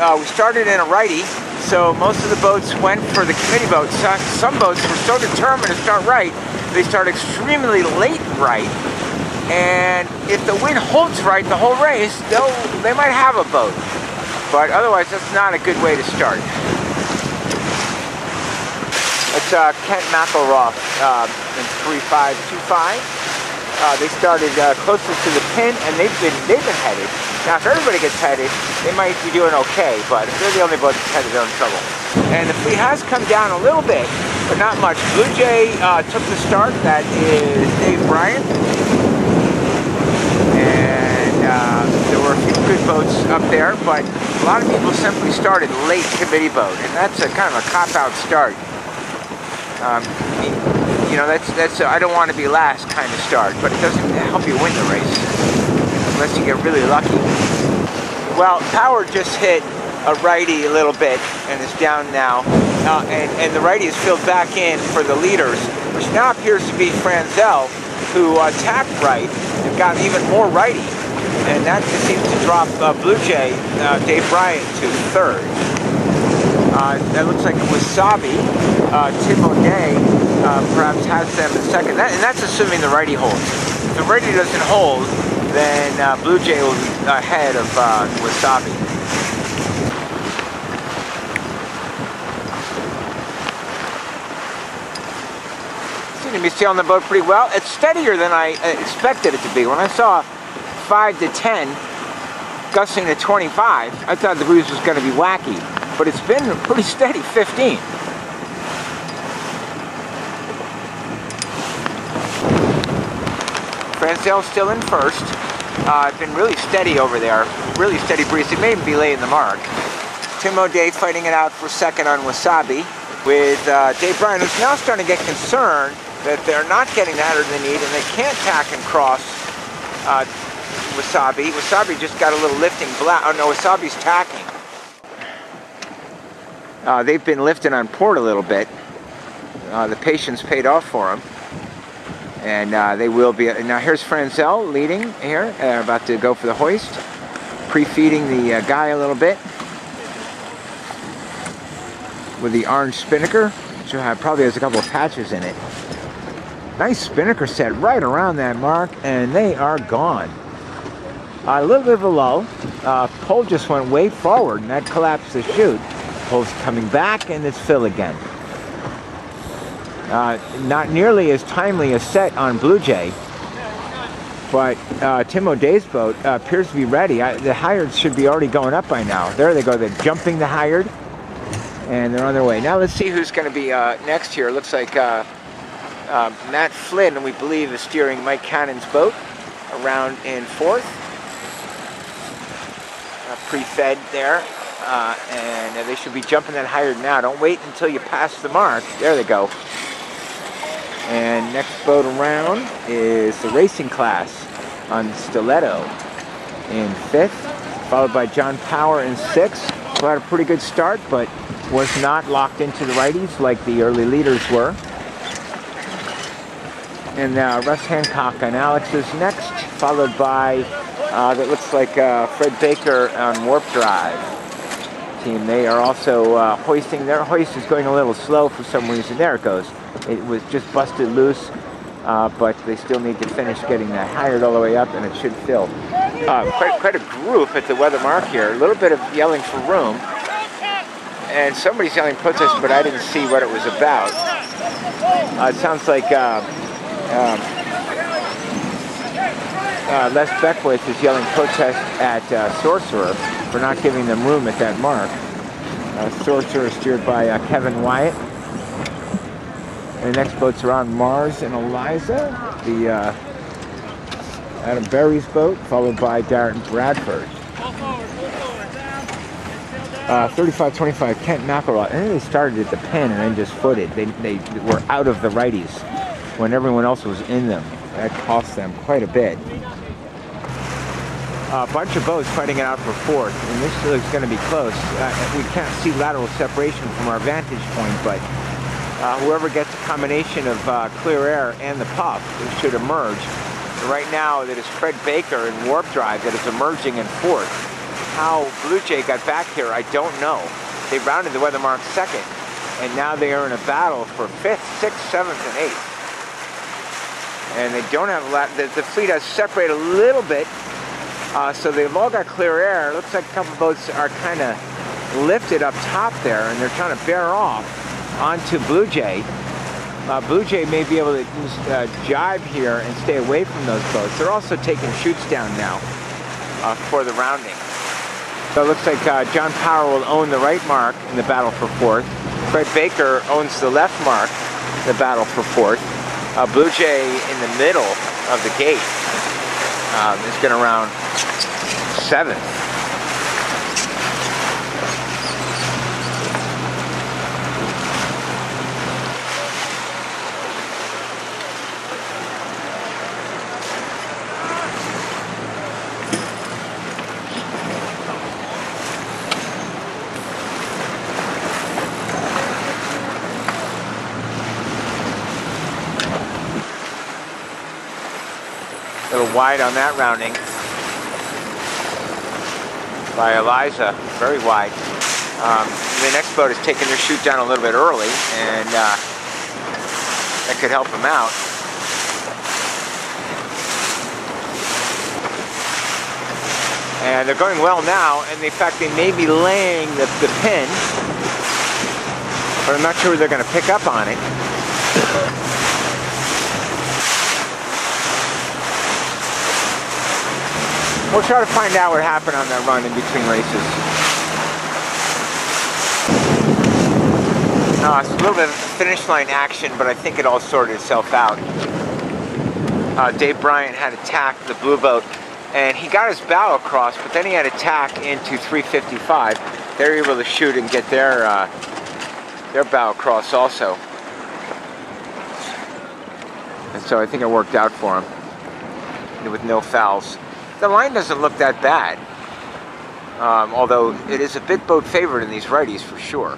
we started in a righty, so most of the boats went for the committee boats. Some boats were so determined to start right, they start extremely late right. And if the wind holds right the whole race, they might have a boat. But otherwise, that's not a good way to start. It's Kent McElroth in 3.525. They started closest to the pin, and they've been headed. Now, if everybody gets headed, they might be doing okay, but if they're the only boat that's headed, they're in trouble. And the fleet has come down a little bit, but not much. Blue Jay took the start. That is Dave Bryant. And there were a few good boats up there, but a lot of people simply started late committee boat, and that's a kind of a cop-out start. You know, that's I don't want to be last kind of start, but it doesn't help you win the race unless you get really lucky. Well, Power just hit a righty a little bit and is down now, and the righty is filled back in for the leaders, which now appears to be Franzel, who tapped right and got even more righty, and that just seems to drop Blue Jay, Dave Bryant, to third. That looks like Wasabi. Tim O'Day perhaps has them in second. And that's assuming the righty holds. If the righty doesn't hold, then Blue Jay will be ahead of Wasabi. Seems to be sailing the boat pretty well. It's steadier than I expected it to be. When I saw 5 to 10, gusting to 25, I thought the breeze was going to be wacky. But it's been pretty steady, 15. Franzel's still in first. Been really steady over there. Really steady breeze. It may even be laying the mark. Tim O'Day fighting it out for second on Wasabi, with Dave Bryant, who's now starting to get concerned that they're not getting the header they need and they can't tack and cross Wasabi. Wasabi just got a little lifting black. Oh no, Wasabi's tacking. They've been lifting on port a little bit. The patience paid off for them. And they will be. Now here's Franzel leading here, about to go for the hoist. Pre-feeding the guy a little bit with the orange spinnaker, which probably has a couple of patches in it. Nice spinnaker set right around that mark, and they are gone. A little bit of a lull. Pole just went way forward, and that collapsed the chute. Pole's coming back, and it's fill again. Not nearly as timely a set on Blue Jay, but Tim O'Day's boat appears to be ready. The Hyards should be already going up by now. There they go. They're jumping the Hyard, and they're on their way. Now let's see who's going to be next here. Looks like Matt Flynn, we believe, is steering Mike Cannon's boat around in fourth. Pre-fed there. And they should be jumping that Hyard now. Don't wait until you pass the mark. There they go. And next boat around is the racing class on Stiletto in fifth, followed by John Power in sixth, who had a pretty good start, but was not locked into the righties like the early leaders were. And Russ Hancock on Alex is next, followed by that looks like Fred Baker on Warp Drive. Team. They are also hoisting. Their hoist is going a little slow for some reason. There it goes. It was just busted loose, but they still need to finish getting that Hyard all the way up, and it should fill. Quite a group at the weather mark here. A little bit of yelling for room, and somebody's yelling protest, but I didn't see what it was about. It sounds like Les Beckwith is yelling protest at Sorcerer for not giving them room at that mark. Sorcerer is steered by Kevin Wyatt. And the next boats are on Mars and Eliza, the Adam Berry's boat, followed by Darren Bradford. 35-25, Kent McElroth. And then they started at the pen and then just footed. They were out of the righties when everyone else was in them. That cost them quite a bit. A bunch of boats fighting it out for fourth, and this is going to be close. We can't see lateral separation from our vantage point, but whoever gets a combination of clear air and the puff, it should emerge. Right now, that is Fred Baker in Warp Drive that is emerging in fourth. how Blue Jay got back here, I don't know. They rounded the weather mark second, and now they are in a battle for 5th, 6th, 7th, and 8th. And they don't have a lot. The fleet has separated a little bit, so they've all got clear air. It looks like a couple boats are kind of lifted up top there, and they're trying to bear off onto Blue Jay. Blue Jay may be able to jibe here and stay away from those boats. They're also taking chutes down now for the rounding. So it looks like John Power will own the right mark in the battle for 4th. Fred Baker owns the left mark in the battle for 4th. Blue Jay in the middle of the gate is going to round 7th. A little wide on that rounding by Eliza, very wide. The next boat is taking their chute down a little bit early, and that could help them out. And they're going well now, and in fact they may be laying the pin, but I'm not sure they're going to pick up on it. We'll try to find out what happened on that run in between races. It's a little bit of finish line action, but I think it all sorted itself out. Dave Bryant had attacked the blue boat, and he got his bow across, but then he had attack into 355. They were able to shoot and get their bow across also. And so I think it worked out for him with no fouls. The line doesn't look that bad, although it is a bit boat favored in these righties for sure.